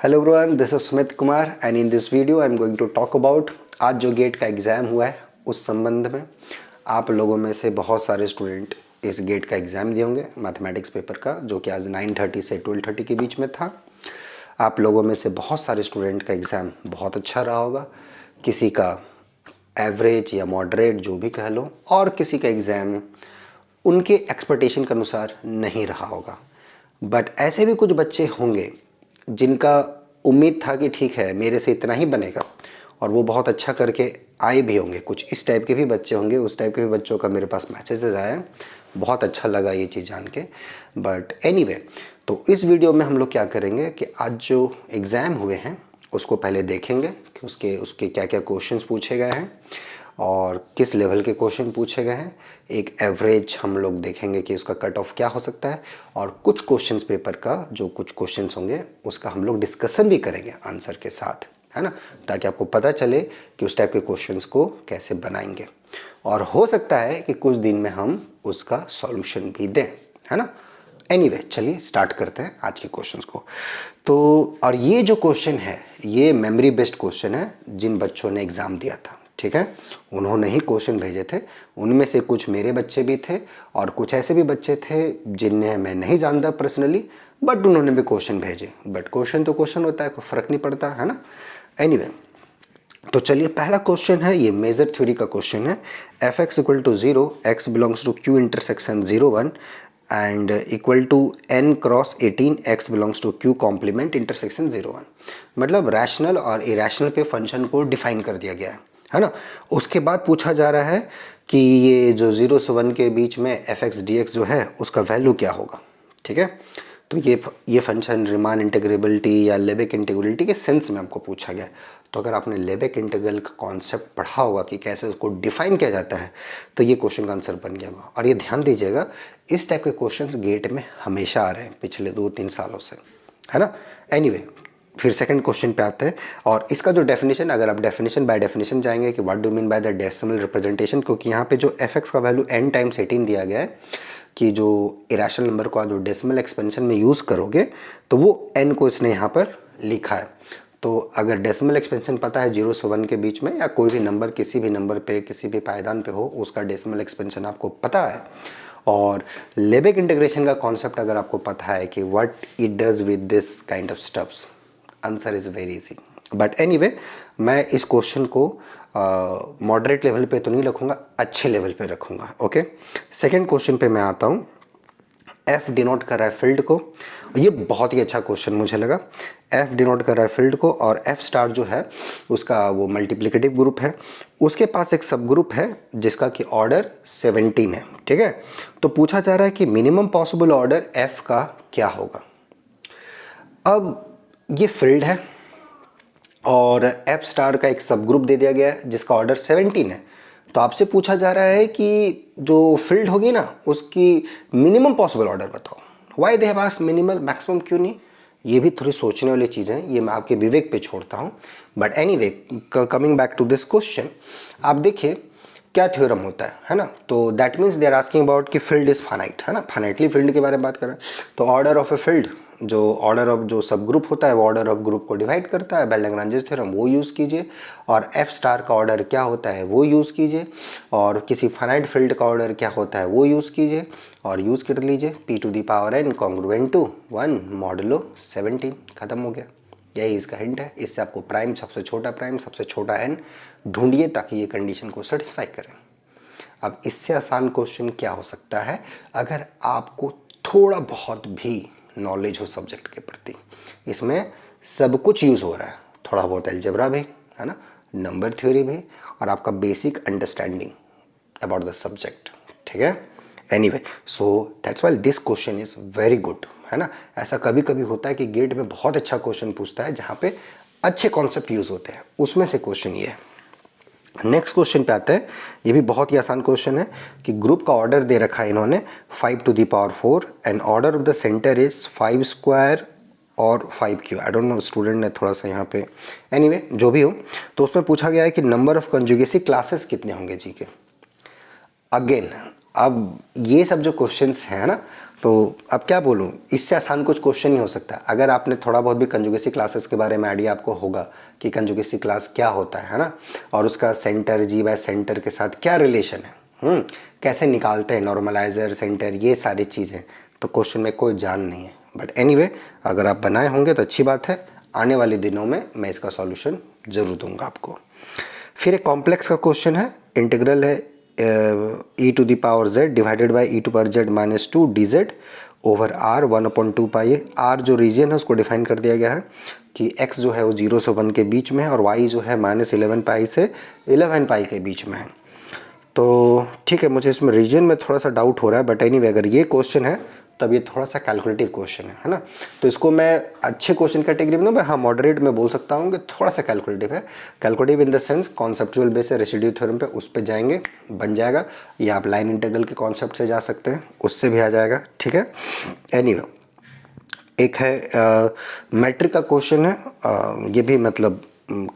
Hello everyone, this is Sumit Kumar and in this video I am going to talk about आज जो gate का exam हुआ है उस संबंध में। आप लोगों में से बहुत सारे स्टूडेंट इस गेट का एग्ज़ाम दिए होंगे मैथमेटिक्स पेपर का, जो कि आज 9:30 से 12:30 के बीच में था। आप लोगों में से बहुत सारे स्टूडेंट का एग्ज़ाम बहुत अच्छा रहा होगा, किसी का एवरेज या मॉडरेट जो भी कह लो, और किसी का एग्ज़ाम उनके एक्सपेक्टेशन के अनुसार नहीं रहा होगा। बट ऐसे भी कुछ बच्चे होंगे जिनका उम्मीद था कि ठीक है मेरे से इतना ही बनेगा, और वो बहुत अच्छा करके आए भी होंगे। कुछ इस टाइप के भी बच्चे होंगे, उस टाइप के भी बच्चों का मेरे पास मैसेजेस आए हैं। बहुत अच्छा लगा ये चीज़ जान के। बट एनीवे, तो इस वीडियो में हम लोग क्या करेंगे कि आज जो एग्ज़ाम हुए हैं उसको पहले देखेंगे कि उसके क्या क्या क्वेश्चंस पूछे गए हैं और किस लेवल के क्वेश्चन पूछे गए हैं। एक एवरेज हम लोग देखेंगे कि उसका कट ऑफ क्या हो सकता है, और कुछ क्वेश्चंस पेपर का जो कुछ क्वेश्चंस होंगे उसका हम लोग डिस्कशन भी करेंगे आंसर के साथ, है ना, ताकि आपको पता चले कि उस टाइप के क्वेश्चंस को कैसे बनाएंगे। और हो सकता है कि कुछ दिन में हम उसका सॉल्यूशन भी दें, है ना। एनीवे, चलिए स्टार्ट करते हैं आज के क्वेश्चंस को। तो और ये जो क्वेश्चन है ये मेमोरी बेस्ड क्वेश्चन है जिन बच्चों ने एग्ज़ाम दिया था, ठीक है। उन्होंने ही क्वेश्चन भेजे थे, उनमें से कुछ मेरे बच्चे भी थे और कुछ ऐसे भी बच्चे थे जिन्हें मैं नहीं जानता पर्सनली, बट उन्होंने भी क्वेश्चन भेजे। बट क्वेश्चन तो क्वेश्चन होता है, कोई फ़र्क नहीं पड़ता, है ना। एनीवे, तो चलिए पहला क्वेश्चन है, ये मेजर थ्योरी का क्वेश्चन है। F X equal to 0, X belongs to Q intersection 0 1 and equal to n cross 18, X belongs to Q complement intersection 0 1। मतलब रैशनल और इरेशनल पे फंक्शन को डिफाइन कर दिया गया है ना। उसके बाद पूछा जा रहा है कि ये जो 0 से 1 के बीच में एफ एक्स डी एक्स जो है उसका वैल्यू क्या होगा, ठीक है। तो ये फंक्शन रिमान इंटीग्रेबिलिटी या लेबेक इंटीग्रेबिलिटी के सेंस में आपको पूछा गया है। तो अगर आपने लेबेक इंटीग्रल का कॉन्सेप्ट पढ़ा होगा कि कैसे उसको डिफाइन किया जाता है, तो ये क्वेश्चन का आंसर बन गया होगा। और ये ध्यान दीजिएगा, इस टाइप के क्वेश्चंस गेट में हमेशा आ रहे हैं पिछले 2-3 सालों से, है ना। एनीवे, फिर सेकंड क्वेश्चन पे आते हैं, और इसका जो डेफिनेशन, अगर आप डेफिनेशन बाय डेफिनेशन जाएंगे कि what do mean by the decimal representation, क्योंकि यहाँ पे जो एफ एक्स का वैल्यू n टाइम्स 18 दिया गया है कि जो इरेशनल नंबर को आप जो डेसिमल एक्सपेंशन में यूज़ करोगे तो वो n को इसने यहाँ पर लिखा है। तो अगर डेसिमल एक्सपेंशन पता है 0 से 1 के बीच में, या कोई भी नंबर किसी भी नंबर पे किसी भी पायदान पे हो उसका डेसिमल एक्सपेंशन आपको पता है, और लेबेक इंटीग्रेशन का कॉन्सेप्ट अगर आपको पता है कि what it does with this kind of stuffs, answer is very easy. But anyway, मैं इस क्वेश्चन को मॉडरेट लेवल पे तो नहीं रखूँगा, अच्छे लेवल पे रखूँगा। ओके, सेकंड क्वेश्चन पे मैं आता हूँ। एफ डिनोट कर रहा है फील्ड को, ये बहुत ही अच्छा क्वेश्चन मुझे लगा। एफ डिनोट कर रहा है फील्ड को, और एफ स्टार जो है उसका वो मल्टीप्लिकेटिव ग्रुप है, उसके पास एक सब ग्रुप है जिसका कि ऑर्डर 17 है, ठीक है। तो पूछा जा रहा है कि मिनिमम पॉसिबल ऑर्डर एफ का क्या होगा। अब ये फील्ड है और एफ स्टार का एक सब ग्रुप दे दिया गया है जिसका ऑर्डर 17 है। तो आपसे पूछा जा रहा है कि जो फील्ड होगी ना उसकी मिनिमम पॉसिबल ऑर्डर बताओ। Why they have asked minimal, maximum क्यों नहीं, ये भी थोड़ी सोचने वाली चीज़ें हैं, ये मैं आपके विवेक पे छोड़ता हूँ। But anyway, coming back to this question, आप देखिए क्या थ्योरम होता है ना। तो that means they are asking about कि फील्ड इज फाइनाइट, है ना, फाइनाइटली फील्ड के बारे में बात कर रहे हैं। तो ऑर्डर ऑफ ए फील्ड, जो ऑर्डर ऑफ जो सब ग्रुप होता है वो ऑर्डर ऑफ ग्रुप को डिवाइड करता है, बेल-लैग्रांजेस थ्योरम वो यूज़ कीजिए, और एफ स्टार का ऑर्डर क्या होता है वो यूज़ कीजिए, और किसी फाइनाइट फील्ड का ऑर्डर क्या होता है वो यूज़ कीजिए, और यूज़ कर लीजिए p⁴n कॉन्ग्रुएंट टू 1 मॉडुलो 17, खत्म हो गया। यही इसका हिंट है। इससे आपको प्राइम, सबसे छोटा n ढूंढिए ताकि ये कंडीशन को सेटिस्फाई करें। अब इससे आसान क्वेश्चन क्या हो सकता है, अगर आपको थोड़ा बहुत भी नॉलेज हो सब्जेक्ट के प्रति। इसमें सब कुछ यूज़ हो रहा है, थोड़ा बहुत अलजेब्रा भी, है ना, नंबर थ्योरी भी, और आपका basic understanding about the subject, ठीक है। Anyway, so that's why this question is very good, है ना। ऐसा कभी कभी होता है कि गेट में बहुत अच्छा क्वेश्चन पूछता है जहाँ पे अच्छे कॉन्सेप्ट यूज़ होते हैं, उसमें से क्वेश्चन ये है। नेक्स्ट क्वेश्चन पे आते हैं, ये भी बहुत ही आसान क्वेश्चन है कि ग्रुप का ऑर्डर दे रखा है इन्होंने 5⁴ and order of the centre is 5 square और 5 Q. I don't no, student ने थोड़ा सा यहाँ पे, एनीवे जो भी हो, तो उसमें पूछा गया है कि नंबर ऑफ कंजुगेसी क्लासेस कितने होंगे जी के। अगेन अब ये सब जो क्वेश्चंस हैं ना, तो अब क्या बोलूँ, इससे आसान कुछ क्वेश्चन नहीं हो सकता। अगर आपने थोड़ा बहुत भी कंजुगेसी क्लासेस के बारे में आइडिया आपको होगा कि कंजुगेसी क्लास क्या होता है ना, और उसका सेंटर जी बाय सेंटर के साथ क्या रिलेशन है, कैसे निकालते हैं नॉर्मलाइजर सेंटर, ये सारी चीज़ें, तो क्वेश्चन में कोई जान नहीं है। बट एनीवे, अगर आप बनाए होंगे तो अच्छी बात है, आने वाले दिनों में मैं इसका सॉल्यूशन ज़रूर दूंगा आपको। फिर एक कॉम्प्लेक्स का क्वेश्चन है, इंटीग्रल है e to the power z divided by e to power z minus 2 dz over r 1/2 pi है। r जो रीजन है उसको डिफाइन कर दिया गया है कि x जो है वो 0 से 1 के बीच में है और y जो है -11 पाई से 11 पाई के बीच में है। तो ठीक है, मुझे इसमें रीजन में थोड़ा सा डाउट हो रहा है, बट एनीवे अगर ये क्वेश्चन है तब ये थोड़ा सा कैलकुलेटिव क्वेश्चन है ना, तो इसको मैं अच्छे क्वेश्चन कैटेगरी में मैं हाँ मॉडरेट में बोल सकता हूँ कि थोड़ा सा कैलकुलेटिव है। Calculative in the sense conceptual base है, रेसिड्यू थ्योरम पे उस पर जाएंगे, बन जाएगा, या आप लाइन इंटीग्रल के कॉन्सेप्ट से जा सकते हैं, उससे भी आ जाएगा। ठीक है, एनीवे एक है मैट्रिक का क्वेश्चन है, ये भी मतलब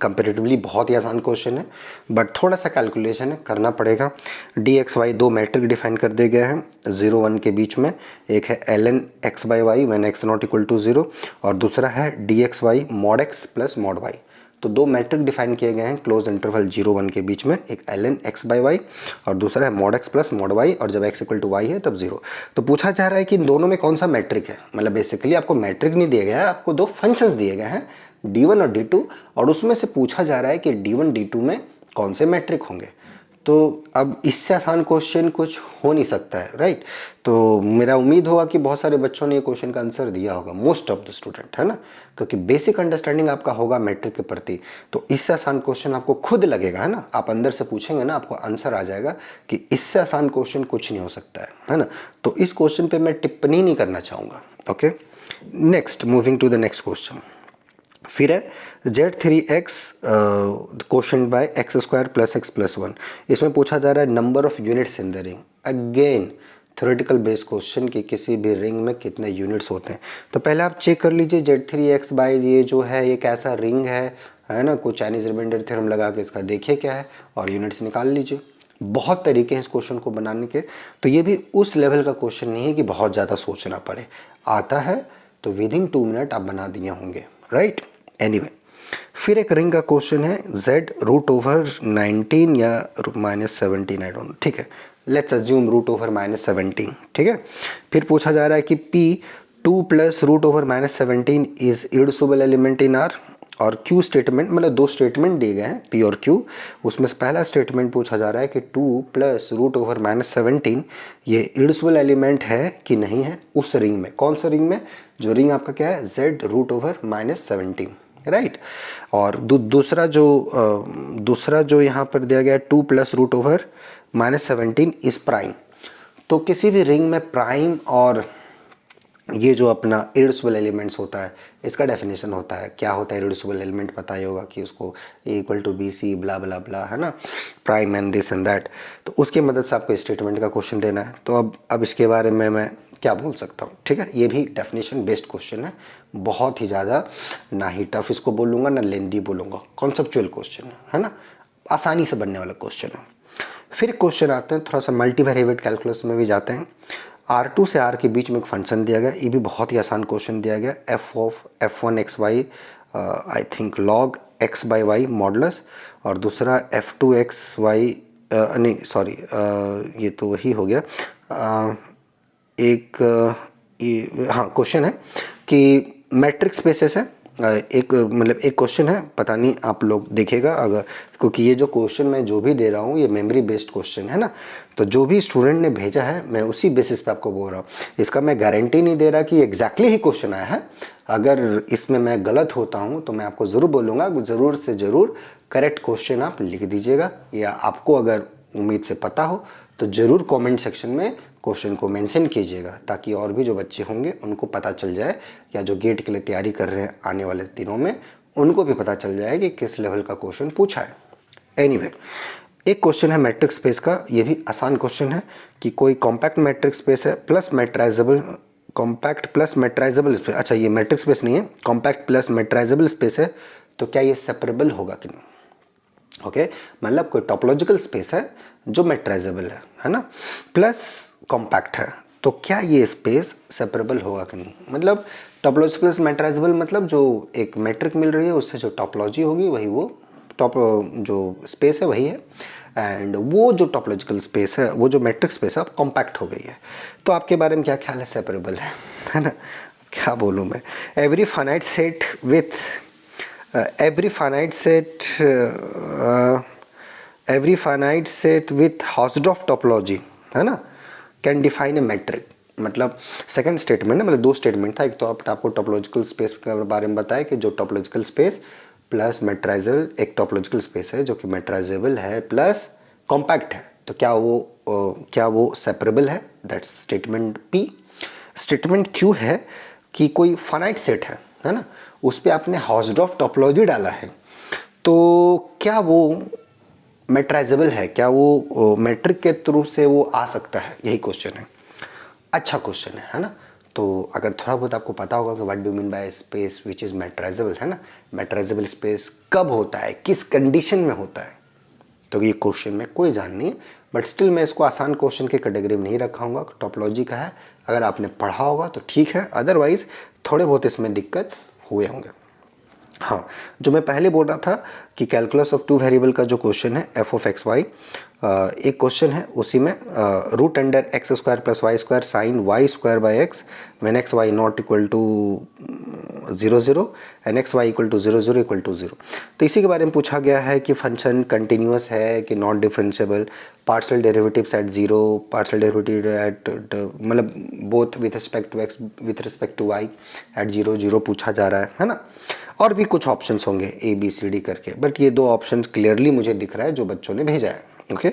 कंपेरेटिवली बहुत ही आसान क्वेश्चन है, बट थोड़ा सा कैलकुलेशन है, करना पड़ेगा। डी एक्स वाई दो मैट्रिक डिफाइन कर दिए गए हैं 0 1 के बीच में, एक है ln x by Y when x not equal to 0 और दूसरा है D X Y mod X plus mod Y. तो दो मैट्रिक डिफाइन किए गए हैं क्लोज इंटरवल 0 1 के बीच में, एक ln x बाई वाई और दूसरा है mod X plus mod Y, और जब x इक्वल टू वाई है तब 0। तो पूछा जा रहा है कि इन दोनों में कौन सा मैट्रिक है, मतलब बेसिकली आपको मैट्रिक नहीं दिया गया है, आपको दो फंक्शंस दिए गए हैं d1 और d2, और उसमें से पूछा जा रहा है कि d1 d2 में कौन से मैट्रिक होंगे। तो अब इससे आसान क्वेश्चन कुछ हो नहीं सकता है, राइट। तो मेरा उम्मीद होगा कि बहुत सारे बच्चों ने ये क्वेश्चन का आंसर दिया होगा, मोस्ट ऑफ द स्टूडेंट, है ना, क्योंकि बेसिक अंडरस्टैंडिंग आपका होगा मैट्रिक के प्रति। तो इससे आसान क्वेश्चन आपको खुद लगेगा, है ना, आप अंदर से पूछेंगे ना, आपको आंसर आ जाएगा कि इससे आसान क्वेश्चन कुछ नहीं हो सकता है ना। तो इस क्वेश्चन पर मैं टिप्पणी नहीं करना चाहूँगा। Okay, next, moving to the next question. फिर है z3x quotient by X square plus X plus 1। इसमें पूछा जा रहा है number of units in the ring. Again theoretical based question कि किसी भी रिंग में कितने यूनिट्स होते हैं। तो पहले आप चेक कर लीजिए z3x बाय ये जो है ये कैसा रिंग है ना, कोई चाइनीज रिमाइंडर थ्योरम लगा के इसका देखिए क्या है और यूनिट्स निकाल लीजिए। बहुत तरीके हैं इस क्वेश्चन को बनाने के, तो ये भी उस लेवल का क्वेश्चन नहीं है कि बहुत ज़्यादा सोचना पड़े। आता है तो विद इन 2 मिनट आप बना दिए होंगे, राइट। एनीवे, फिर एक रिंग का क्वेश्चन है z रूट ओवर 19 या -17, आई डोंट नो, ठीक है, लेट्स अज्यूम रूट ओवर -17, ठीक है। फिर पूछा जा रहा है कि p 2 plus root over -17 is irreducible element in R, और Q स्टेटमेंट, मतलब दो स्टेटमेंट दिए गए हैं P और Q, उसमें से पहला स्टेटमेंट पूछा जा रहा है कि 2 प्लस रूट ओवर -17 ये इरडिड्यूसिबल एलिमेंट है कि नहीं है उस रिंग में। कौन सा रिंग में? जो रिंग आपका क्या है, z रूट ओवर -17, राइट। और दूसरा जो यहाँ पर दिया गया 2 plus root over -17 is prime. तो किसी भी रिंग में प्राइम और ये जो अपना इरडिड्यूसिबल एलिमेंट्स होता है, इसका डेफिनेशन होता है, क्या होता है इरडिड्यूसिबल एलिमेंट, पता ही होगा कि उसको A equal to B C blah blah blah, है ना, prime and this and that. तो उसकी मदद से आपको स्टेटमेंट का क्वेश्चन देना है। तो अब इसके बारे में मैं क्या बोल सकता हूँ, ठीक है। ये भी डेफिनेशन बेस्ड क्वेश्चन है, बहुत ही ज़्यादा ना ही टफ इसको बोलूँगा ना लेंदी बोलूँगा, कॉन्सेप्चुअल क्वेश्चन है ना, आसानी से बनने वाला क्वेश्चन है। फिर क्वेश्चन आते हैं थोड़ा सा मल्टीवेरिएट कैलकुलस में भी जाते हैं। R2 से R के बीच में एक फंक्शन दिया गया, ये भी बहुत ही आसान क्वेश्चन दिया गया, f of f1 x y I think log x by Y modulus, और दूसरा f2 x y नहीं सॉरी ये तो वही हो गया। ये हाँ क्वेश्चन है कि मैट्रिक स्पेसेस है, एक मतलब एक क्वेश्चन है, पता नहीं आप लोग देखिएगा अगर, क्योंकि ये जो क्वेश्चन मैं जो भी दे रहा हूँ ये मेमोरी बेस्ड क्वेश्चन है ना, तो जो भी स्टूडेंट ने भेजा है मैं उसी बेसिस पे आपको बोल रहा हूँ। इसका मैं गारंटी नहीं दे रहा कि एग्जैक्टली ही क्वेश्चन आया है। अगर इसमें मैं गलत होता हूँ तो मैं आपको ज़रूर बोलूँगा, ज़रूर से ज़रूर करेक्ट क्वेश्चन आप लिख दीजिएगा, या आपको अगर उम्मीद से पता हो तो ज़रूर कमेंट सेक्शन में क्वेश्चन को मेंशन कीजिएगा, ताकि और भी जो बच्चे होंगे उनको पता चल जाए, या जो गेट के लिए तैयारी कर रहे हैं आने वाले दिनों में उनको भी पता चल जाए कि किस लेवल का क्वेश्चन पूछा है। एनीवे, एक क्वेश्चन है मैट्रिक स्पेस का, ये भी आसान क्वेश्चन है कि कोई कॉम्पैक्ट मैट्रिक स्पेस है प्लस मेट्राइजेबल, कॉम्पैक्ट प्लस मेट्राइजेबल स्पेस, अच्छा ये मैट्रिक स्पेस नहीं है, कॉम्पैक्ट प्लस मेट्राइजेबल स्पेस है, तो क्या ये सेपरेबल होगा कि नहीं। ओके, मतलब कोई टॉपोलॉजिकल स्पेस है जो मेट्राइजेबल है ना, प्लस कॉम्पैक्ट है। तो क्या ये स्पेस सेपरेबल होगा कि नहीं, मतलब टॉपोलॉजिकल मेट्राइजेबल मतलब जो एक मैट्रिक मिल रही है उससे जो टॉपोलॉजी होगी वही वो टॉप जो स्पेस है वही है, एंड वो जो टॉपोलॉजिकल स्पेस है वो जो मैट्रिक स्पेस है अब कॉम्पैक्ट हो गई है। तो आपके बारे में क्या ख्याल है, सेपरेबल है ना, क्या बोलूँ मैं। Every finite set with every finite set with Hausdorff topology है ना कैन डिफाइन ए मैट्रिक। मतलब सेकंड स्टेटमेंट है, मतलब दो स्टेटमेंट था, एक तो आपको टॉपोलॉजिकल स्पेस के बारे में बताया कि जो टॉपोलॉजिकल स्पेस प्लस मेट्राइजेबल, एक टॉपोलॉजिकल स्पेस है जो कि मेट्राइजेबल है प्लस कॉम्पैक्ट है, तो क्या वो सेपरेबल है, that's statement P. Statement Q है कि कोई फाइनाइट सेट है ना, उस पर आपने हाउसडॉर्फ टॉपोलॉजी डाला है, तो क्या वो मेट्राइजेबल है, क्या वो मैट्रिक के थ्रू से वो आ सकता है, यही क्वेश्चन है। अच्छा क्वेश्चन है ना। तो अगर थोड़ा बहुत आपको पता होगा कि what do mean by space which is metrizable है ना, मेट्राइजेबल स्पेस कब होता है, किस कंडीशन में होता है, तो ये क्वेश्चन में कोई जान नहीं है, बट स्टिल मैं इसको आसान क्वेश्चन के कैटेगरी में नहीं रखाऊंगा, टॉपोलॉजी का है, अगर आपने पढ़ा होगा तो ठीक है, अदरवाइज थोड़े बहुत इसमें दिक्कत हुए होंगे। हाँ, जो मैं पहले बोल रहा था कि कैलकुलस ऑफ टू वेरिएबल का जो क्वेश्चन है एफ ऑफ एक्स वाई, एक क्वेश्चन है उसी में root under X square plus Y square sine Y square by X when X Y not equal to 0 and X Y equal to 0 equal to 0। तो इसी के बारे में पूछा गया है कि फंक्शन कंटिन्यूस है कि not differentiable, partial derivatives at 0, partial derivative at मतलब both with respect to X with respect to Y at 0 पूछा जा रहा है ना। और भी कुछ ऑप्शंस होंगे ए बी सी डी करके, बट ये दो ऑप्शंस क्लियरली मुझे दिख रहा है जो बच्चों ने भेजा है। ओके,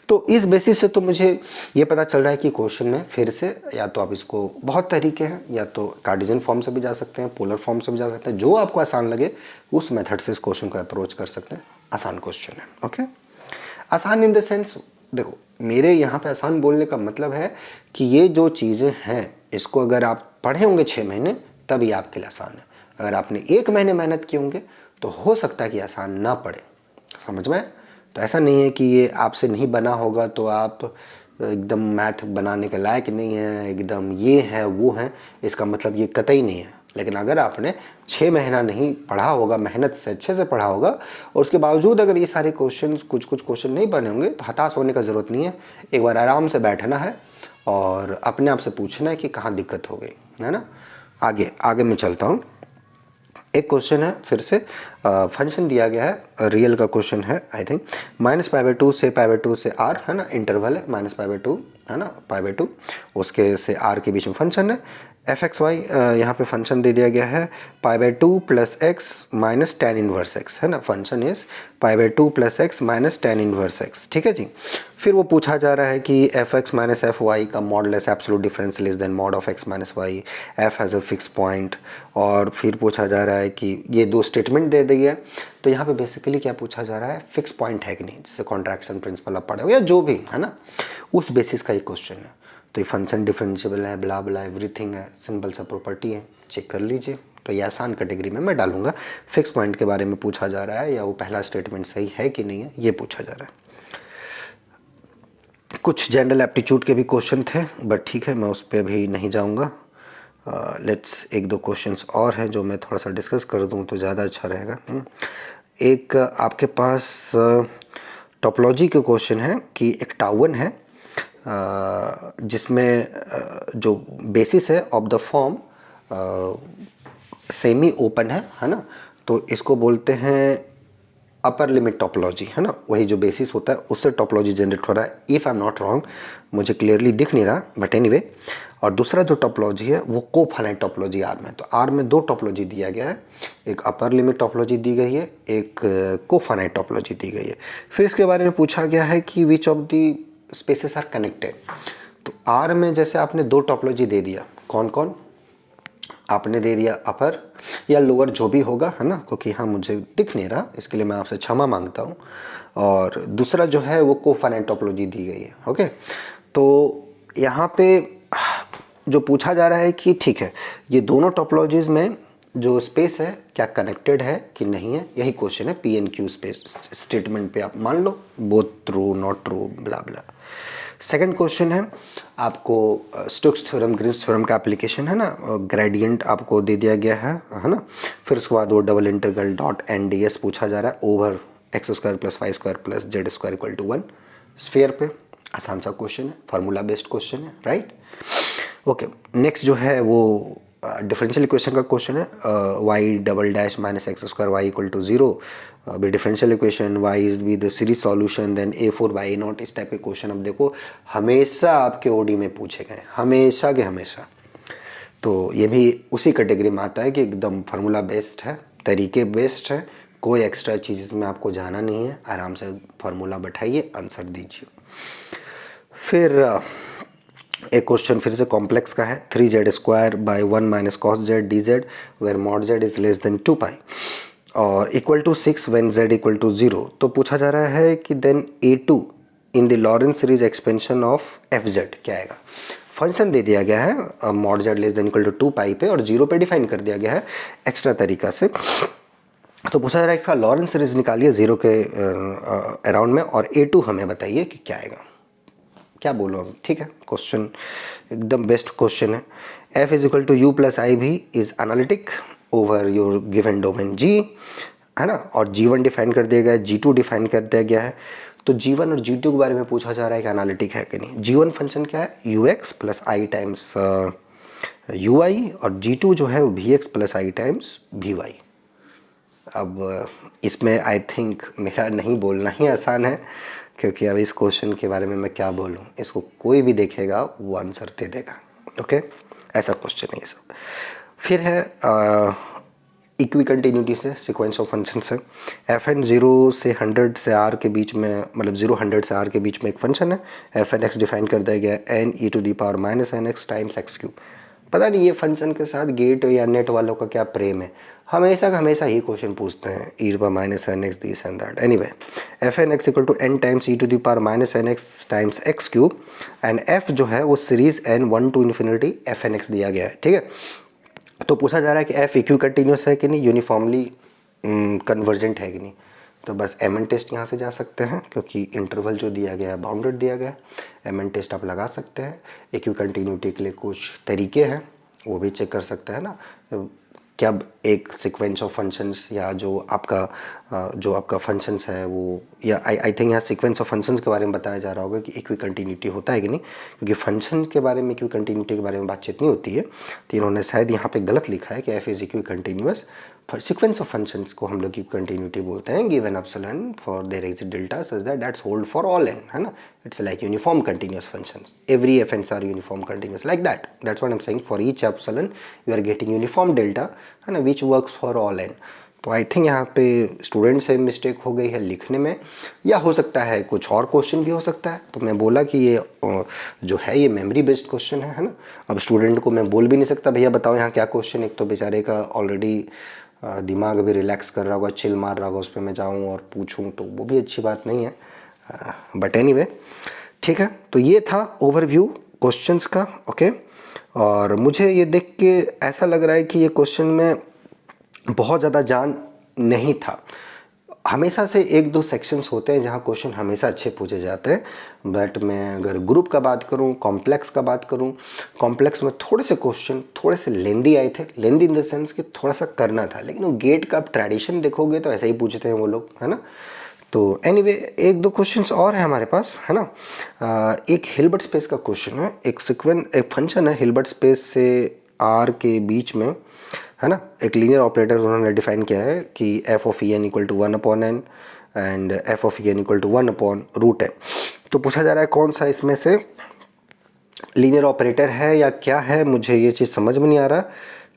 तो इस बेसिस से तो मुझे ये पता चल रहा है कि क्वेश्चन में फिर से या तो आप इसको बहुत तरीके हैं, या तो कार्टेशियन फॉर्म से भी जा सकते हैं, पोलर फॉर्म से भी जा सकते हैं, जो आपको आसान लगे उस मेथड से इस क्वेश्चन को अप्रोच कर सकते हैं। आसान क्वेश्चन है। ओके, आसान इन द सेंस, देखो मेरे यहाँ पे आसान बोलने का मतलब है कि ये जो चीज़ें हैं इसको अगर आप पढ़े होंगे 6 महीने तभी आपके लिए आसान है, अगर आपने 1 महीने मेहनत किए होंगे तो हो सकता है कि आसान ना पड़े, समझ में। तो ऐसा नहीं है कि ये आपसे नहीं बना होगा तो आप एकदम मैथ बनाने के लायक नहीं है, एकदम ये है वो है, इसका मतलब ये कतई नहीं है। लेकिन अगर आपने 6 महीना नहीं पढ़ा होगा, मेहनत से अच्छे से पढ़ा होगा, और उसके बावजूद अगर ये सारे क्वेश्चंस कुछ क्वेश्चन नहीं बने होंगे तो हताश होने का ज़रूरत नहीं है। एक बार आराम से बैठना है और अपने आप से पूछना है कि कहाँ दिक्कत हो गई, है ना। आगे मैं चलता हूँ। एक क्वेश्चन है फिर से, फंक्शन दिया गया है, रियल का क्वेश्चन है आई थिंक, -π/2 से π/2 से r है ना, इंटरवल है -π/2 है ना, π/2 उसके से r के बीच में फंक्शन है। एफ एक्स वाई यहाँ पे फंक्शन दे दिया गया है π/2 plus X minus tan inverse X है ना, function is π/2 plus X minus tan inverse X, ठीक है जी। फिर वो पूछा जा रहा है कि F X minus F Y का modulus absolute difference less than mod of X minus Y, F has a fix point, और फिर पूछा जा रहा है कि ये दो स्टेटमेंट दे दिए। तो यहाँ पे बेसिकली क्या पूछा जा रहा है, फिक्स पॉइंट है कि नहीं, जिससे कॉन्ट्रैक्शन प्रिंसिपल आप पढ़े हो या जो भी है ना, उस बेसिस का ये क्वेश्चन है। तो ये फंक्शन डिफरेंशिएबल है, ब्ला ब्ला एवरीथिंग है, सिंपल सा प्रॉपर्टी है, चेक कर लीजिए। तो ये आसान कैटेगरी में मैं डालूंगा। फिक्स पॉइंट के बारे में पूछा जा रहा है या वो पहला स्टेटमेंट सही है कि नहीं है, ये पूछा जा रहा है। कुछ जनरल एप्टीट्यूड के भी क्वेश्चन थे, बट ठीक है मैं उस पर भी नहीं जाऊँगा। लेट्स एक दो क्वेश्चंस और हैं जो मैं थोड़ा सा डिस्कस कर दूं तो ज़्यादा अच्छा रहेगा। एक आपके पास टोपोलॉजी के क्वेश्चन है कि एक टाउन है जिसमें जो बेसिस है of the form semi open है ना, तो इसको बोलते हैं अपर लिमिट टोपोलॉजी है ना, वही जो बेसिस होता है उससे टोपोलॉजी जनरेट हो रहा है, if I am not wrong, मुझे क्लियरली दिख नहीं रहा बट एनीवे। और दूसरा जो टोपोलॉजी है वो कोफाइनाइट टोपोलॉजी आर में, तो आर में दो टोपोलॉजी दिया गया है, एक अपर लिमिट टोपोलॉजी दी गई है, एक कोफाइनाइट टोपोलॉजी दी गई है। फिर इसके बारे में पूछा गया है कि which of the spaces are connected. तो आर में जैसे आपने दो टोपोलॉजी दे दिया, कौन कौन आपने दे दिया, अपर या लोअर जो भी होगा है ना, क्योंकि हाँ मुझे दिख नहीं रहा, इसके लिए मैं आपसे क्षमा मांगता हूँ। और दूसरा जो है वो कोफाइनाइट टोपोलॉजी दी गई है। ओके, तो यहाँ पे जो पूछा जा रहा है कि ठीक है ये दोनों टोपोलॉजीज़ में जो स्पेस है क्या कनेक्टेड है कि नहीं है, यही क्वेश्चन है P and Q space statement पे आप मान लो both true not true blah blah. Second question है आपको स्टोक्स थ्योरम ग्रीन्स थ्योरम का एप्लीकेशन है ना, ग्रेडियंट आपको दे दिया गया है ना। फिर उसके बाद वो double integral dot N D S पूछा जा रहा है over X square plus Y square plus Z square equal to 1 sphere पे। आसान सा क्वेश्चन है, फार्मूला बेस्ड क्वेश्चन है, राइट। ओके, नेक्स्ट जो है वो डिफरेंशियल इक्वेशन का क्वेश्चन है, Y double dash minus X square Y equal to 0 be differential equation, Y is be the series solution, then a four by not. इस type के question अब देखो हमेशा आपके ओडी में पूछे गए, हमेशा के हमेशा। तो ये भी उसी कैटेगरी में आता है कि एकदम फार्मूला बेस्ड है, तरीके बेस्ड है, कोई एक्स्ट्रा चीज़ इसमें आपको जाना नहीं है, आराम से फार्मूला बैठाइए आंसर दीजिए। फिर एक क्वेश्चन फिर से कॉम्प्लेक्स का है, 3z square by 1 minus cos Z D Z where mod Z is less than 2 pi और equal to 6 when z equal to 0। तो पूछा जा रहा है कि then a2 in the Laurent series expansion of fz क्या आएगा। फंक्शन दे दिया गया है mod Z less than equal to 2 pi पे और 0 पे डिफाइन कर दिया गया है एक्स्ट्रा तरीका से। तो पूछा जा रहा है इसका लॉरेंस सीरीज निकालिए 0 के अराउंड में और a2 हमें बताइए कि क्या आएगा। क्या बोलो हम, ठीक है, क्वेश्चन एकदम बेस्ट क्वेश्चन है। f is equal to U plus I V is analytic over your given domain g है ना, और g1 डिफाइन कर दिया गया है, g2 डिफाइन कर दिया गया है। तो g1 और g2 के बारे में पूछा जा रहा है कि एनालिटिक है कि नहीं। g1 फंक्शन क्या है ux प्लस आई टाइम्स ui और g2 जो है वो vx प्लस आई टाइम्स vy। अब इसमें आई थिंक मेरा नहीं बोलना ही आसान है, क्योंकि अब इस क्वेश्चन के बारे में मैं क्या बोलूँ, इसको कोई भी देखेगा वो आंसर दे देगा। ओके, ऐसा क्वेश्चन है ये सब। फिर है इक्वी कंटिन्यूटी से सीक्वेंस ऑफ फंक्शन से एफ एन 0 से 100 से आर के बीच में, मतलब 0 100 से आर के बीच में एक फंक्शन है, एफ एन एक्स डिफाइन कर दिया गया N E to the power minus N X times X cube. पता नहीं ये फंक्शन के साथ गेट या नेट वालों का क्या प्रेम है, हमेशा का हमेशा ही क्वेश्चन पूछते हैं E to power minus N X this and that. Anyway F N X equal to N times E to the power minus N X times X cube and F जो है वो series N 1 to infinity F N X दिया गया है, ठीक है। तो पूछा जा रहा है कि एफ इक्यू कंटिन्यूस है कि नहीं, यूनिफॉर्मली कन्वर्जेंट है कि नहीं। तो बस एम एन टेस्ट यहाँ से जा सकते हैं, क्योंकि इंटरवल जो दिया गया है बाउंडेड दिया गया है। एम एन टेस्ट आप लगा सकते हैं। इक्यू कंटिन्यूटी के लिए कुछ तरीके हैं, वो भी चेक कर सकते हैं ना, क्या एक सीक्वेंस ऑफ फंक्शंस या जो आपका फंक्शंस है वो, या आई थिंक यहाँ सीक्वेंस ऑफ फंक्शंस के बारे में बताया जा रहा होगा कि इक्वी कंटिन्यूटी होता है कि नहीं, क्योंकि फंक्शन के बारे में इक्वी कंटिन्यूटी के बारे में बातचीत नहीं होती है। तो इन्होंने शायद यहाँ पे गलत लिखा है कि F is equicontinuous. Sequence of functions को हम लोग की कंटिन्यूटी बोलते हैं, given epsilon for there exist delta such that that's hold for all N, है ना। It's like uniform continuous functions, every F N's are uniform continuous like that, that's what I am saying. For each epsilon you are getting uniform delta, है ना, which works for all N. तो I think यहाँ पे student से mistake हो गई है लिखने में, या हो सकता है कुछ और क्वेश्चन भी हो सकता है। तो मैं बोला कि ये जो है ये मेमोरी बेस्ड क्वेश्चन है ना। अब स्टूडेंट को मैं बोल भी नहीं सकता भैया बताओ यहाँ क्या क्वेश्चन, एक तो बेचारे का ऑलरेडी दिमाग अभी रिलैक्स कर रहा होगा, चिल मार रहा होगा, उस पर मैं जाऊँ और पूछूँ तो वो भी अच्छी बात नहीं है। बट एनीवे ठीक है, तो ये था ओवरव्यू क्वेश्चंस का। ओके, और मुझे ये देख के ऐसा लग रहा है कि ये क्वेश्चन में बहुत ज़्यादा जान नहीं था। हमेशा से एक दो सेक्शंस होते हैं जहाँ क्वेश्चन हमेशा अच्छे पूछे जाते हैं, बट मैं अगर ग्रुप का बात करूँ, कॉम्प्लेक्स का बात करूँ, कॉम्प्लेक्स में थोड़े से क्वेश्चन थोड़े से लेंदी आए थे। लेंदी इन द सेंस कि थोड़ा सा करना था, लेकिन वो गेट का आप ट्रेडिशन देखोगे तो ऐसे ही पूछते हैं वो लोग, है ना। तो एनीवे एक दो क्वेश्चंस और हैं हमारे पास, है ना। एक हिल्बर्ट स्पेस का क्वेश्चन है, एक फंक्शन है हिल्बर्ट स्पेस से आर के बीच में, है ना। एक लीनियर ऑपरेटर उन्होंने डिफाइन किया है कि F of E N equal to 1/n and F of E N equal to 1/√n। तो पूछा जा रहा है कौन सा इसमें से लीनियर ऑपरेटर है या क्या है, मुझे ये चीज़ समझ में नहीं आ रहा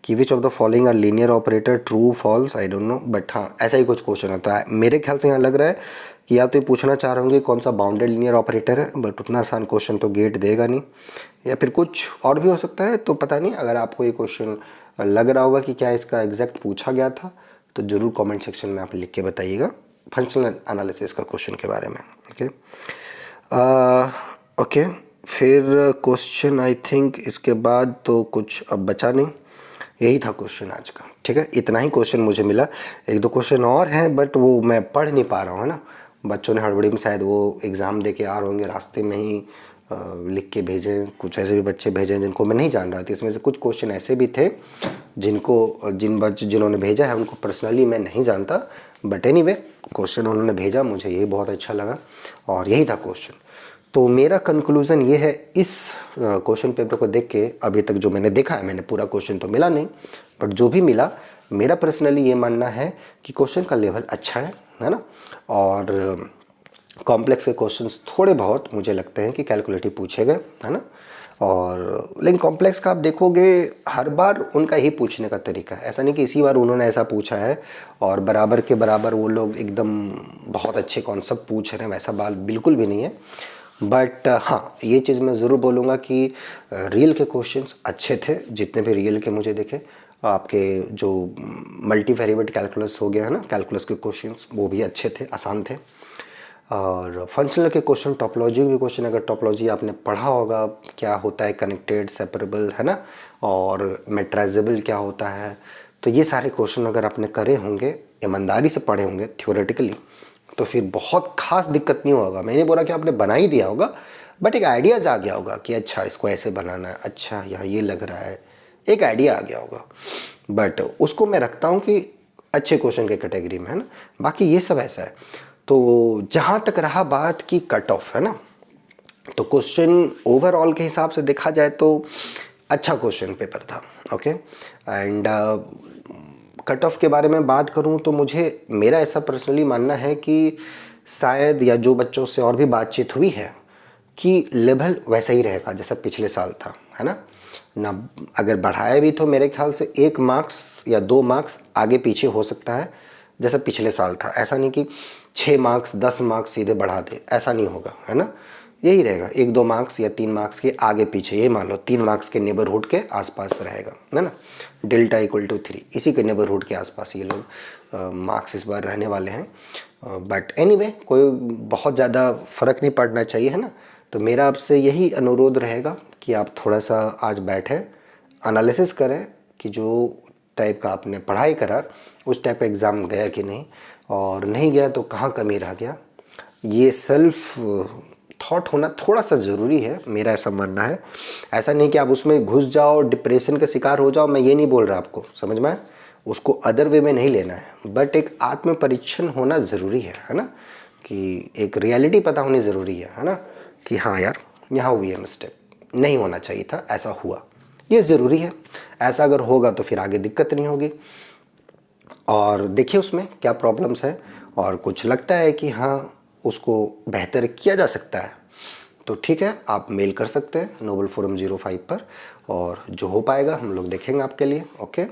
कि which of the following are linear operator, true false, I don't know. But हाँ ऐसा ही कुछ क्वेश्चन होता है मेरे ख्याल से। यहाँ लग रहा है कि या तो ये पूछना चाह रहे होंगे कौन सा बाउंडेड लीनियर ऑपरेटर है, बट उतना आसान क्वेश्चन तो गेट देगा नहीं, या फिर कुछ और भी हो सकता है। तो पता नहीं, अगर आपको ये क्वेश्चन लग रहा होगा कि क्या इसका एग्जैक्ट पूछा गया था तो ज़रूर कमेंट सेक्शन में आप लिख के बताइएगा फंक्शनल एनालिसिस का क्वेश्चन के बारे में। ओके ओके, फिर क्वेश्चन आई थिंक इसके बाद तो कुछ अब बचा नहीं, यही था क्वेश्चन आज का, ठीक है। इतना ही क्वेश्चन मुझे मिला, एक दो क्वेश्चन और हैं बट वो मैं पढ़ नहीं पा रहा हूँ, है ना। बच्चों ने हड़बड़ी में शायद वो एग्ज़ाम दे के आ रहे होंगे, रास्ते में ही लिख के भेजें। कुछ ऐसे भी बच्चे भेजें जिनको मैं नहीं जान रहा था। इसमें से कुछ क्वेश्चन ऐसे भी थे जिन्होंने भेजा है उनको पर्सनली मैं नहीं जानता, बट एनीवे क्वेश्चन उन्होंने भेजा, मुझे ये बहुत अच्छा लगा और यही था क्वेश्चन। तो मेरा कंक्लूज़न ये है इस क्वेश्चन पेपर को देख के, अभी तक जो मैंने देखा है, मैंने पूरा क्वेश्चन तो मिला नहीं, बट जो भी मिला मेरा पर्सनली ये मानना है कि क्वेश्चन का लेवल अच्छा है ना। और कॉम्प्लेक्स के क्वेश्चंस थोड़े बहुत मुझे लगते हैं कि कैलकुलेटिव पूछे गए, है ना। और लेकिन कॉम्प्लेक्स का आप देखोगे हर बार उनका ही पूछने का तरीका है, ऐसा नहीं कि इसी बार उन्होंने ऐसा पूछा है और बराबर के बराबर वो लोग एकदम बहुत अच्छे कॉन्सेप्ट पूछ रहे हैं, वैसा बात बिल्कुल भी नहीं है। बट हाँ, ये चीज़ मैं ज़रूर बोलूँगा कि रियल के क्वेश्चंस अच्छे थे, जितने भी रियल के मुझे दिखे। आपके जो मल्टी वेरिएबल कैलकुलस हो गया है ना, कैलकुलस के क्वेश्चंस वो भी अच्छे थे, आसान थे। और फंक्शनल के क्वेश्चन, टोपोलॉजी के क्वेश्चन, अगर टोपोलॉजी आपने पढ़ा होगा क्या होता है कनेक्टेड, सेपरेबल, है ना, और मेट्राइजेबल क्या होता है, तो ये सारे क्वेश्चन अगर आपने करे होंगे, ईमानदारी से पढ़े होंगे थियोरेटिकली, तो फिर बहुत खास दिक्कत नहीं होगा। मैंने बोला कि आपने बना ही दिया होगा, बट एक आइडियाज़ आ गया होगा कि अच्छा इसको ऐसे बनाना है, अच्छा यहाँ ये लग रहा है, एक आइडिया आ गया होगा। बट उसको मैं रखता हूँ कि अच्छे क्वेश्चन के कैटेगरी में, है ना। बाकी ये सब ऐसा है। तो जहाँ तक रहा बात की कट ऑफ, है ना, तो क्वेश्चन ओवरऑल के हिसाब से देखा जाए तो अच्छा क्वेश्चन पेपर था, ओके। एंड कट ऑफ के बारे में बात करूं तो मेरा ऐसा पर्सनली मानना है कि शायद, या जो बच्चों से और भी बातचीत हुई है, कि लेवल वैसा ही रहेगा जैसा पिछले साल था, है ना। अगर बढ़ाया भी तो मेरे ख्याल से 1 मार्क्स या 2 मार्क्स आगे पीछे हो सकता है जैसा पिछले साल था। ऐसा नहीं कि 6 मार्क्स 10 मार्क्स सीधे बढ़ा दे, ऐसा नहीं होगा, है ना। यही रहेगा 1-2 मार्क्स या 3 मार्क्स के आगे पीछे, ये मान लो 3 मार्क्स के नेबरहुड के आसपास रहेगा, है ना। डेल्टा इक्वल टू 3, इसी के नेबरहुड के आसपास ये लोग मार्क्स इस बार रहने वाले हैं। बट एनीवे कोई बहुत ज़्यादा फ़र्क नहीं पड़ना चाहिए, है ना। तो मेरा आपसे यही अनुरोध रहेगा कि आप थोड़ा सा आज बैठे एनालिसिस करें कि जो टाइप का आपने पढ़ाई करा उस टाइप का एग्ज़ाम गया कि नहीं, और नहीं गया तो कहाँ कमी रह गया। ये सेल्फ थॉट होना थोड़ा सा ज़रूरी है, मेरा ऐसा मानना है। ऐसा नहीं कि आप उसमें घुस जाओ, डिप्रेशन का शिकार हो जाओ, मैं ये नहीं बोल रहा आपको, समझ में, उसको अदर वे में नहीं लेना है, बट एक आत्म परीक्षण होना ज़रूरी है ना, कि एक रियलिटी पता होनी ज़रूरी है ना, कि हाँ यार यहाँ हुई है मिस्टेक, नहीं होना चाहिए था, ऐसा हुआ, ये ज़रूरी है। ऐसा अगर होगा तो फिर आगे दिक्कत नहीं होगी। और देखिए उसमें क्या प्रॉब्लम्स है, और कुछ लगता है कि हाँ उसको बेहतर किया जा सकता है, तो ठीक है, आप मेल कर सकते हैं नोबल फोरम 05 पर, और जो हो पाएगा हम लोग देखेंगे आपके लिए, ओके।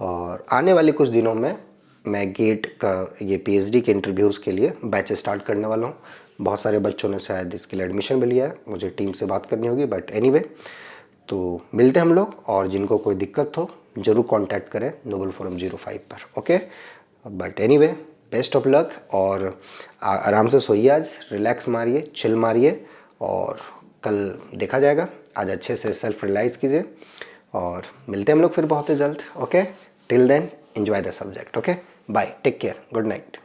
और आने वाले कुछ दिनों में मैं गेट का ये पीएचडी के इंटरव्यूज़ के लिए बैच स्टार्ट करने वाला हूँ। बहुत सारे बच्चों ने शायद इसके लिए एडमिशन भी लिया है, मुझे टीम से बात करनी होगी, बट एनीवे तो मिलते हैं हम लोग, और जिनको कोई दिक्कत हो ज़रूर कांटेक्ट करें नोबल फोरम 05 पर, okay. But anyway best of luck, और आराम से सोइए, आज रिलैक्स मारिए, चिल मारिए, और कल देखा जाएगा। आज अच्छे से सेल्फ रियलाइज़ कीजिए, और मिलते हैं हम लोग फिर बहुत ही जल्द, okay. Till then enjoy the subject, okay. Bye, take care, good night.